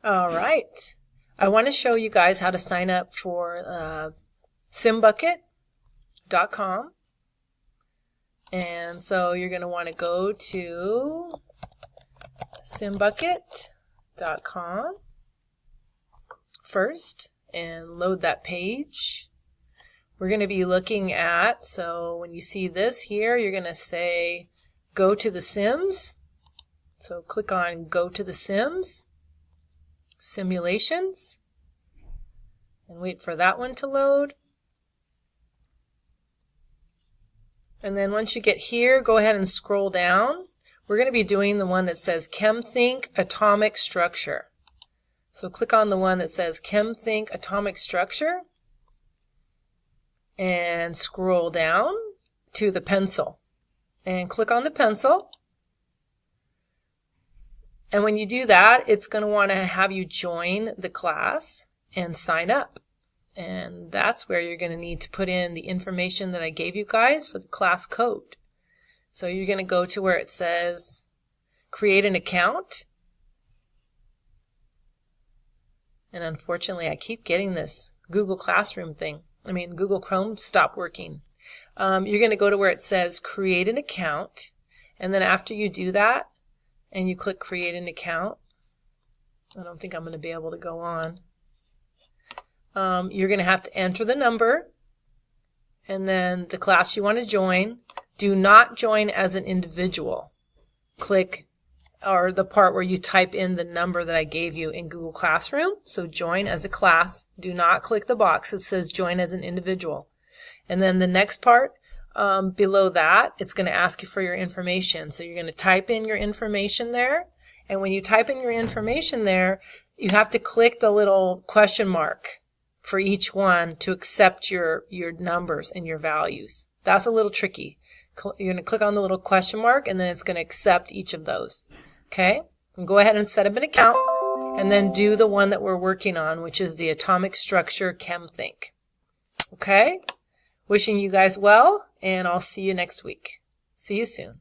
All right. I want to show you guys how to sign up for simbucket.com. And so you're going to want to go to simbucket.com first and load that page. We're going to be looking at, so when you see this here, you're going to say go to the Sims. So click on go to the Sims, simulations, and wait for that one to load. And then once you get here, go ahead and scroll down. We're going to be doing the one that says ChemThink Atomic Structure. So click on the one that says ChemThink Atomic Structure and scroll down to the pencil. And click on the pencil. And when you do that, it's going to want to have you join the class and sign up. And that's where you're going to need to put in the information that I gave you guys for the class code. So you're going to go to where it says create an account. And unfortunately, I keep getting this Google Classroom thing. Google Chrome stopped working. You're going to go to where it says create an account. And then after you do that and you click create an account, I don't think I'm going to be able to go on. You're going to have to enter the number and then the class you want to join. Do not join as an individual. Click or the part where you type in the number that I gave you in Google Classroom. So join as a class. Do not click the box that says join as an individual. And then the next part below that, it's going to ask you for your information. So you're going to type in your information there. And when you type in your information there, you have to click the little question mark for each one to accept your numbers and your values. That's a little tricky. You're going to click on the little question mark and then it's going to accept each of those. Okay? And go ahead and set up an account and then do the one that we're working on, which is the Atomic Structure ChemThink. Okay? Wishing you guys well, and I'll see you next week. See you soon.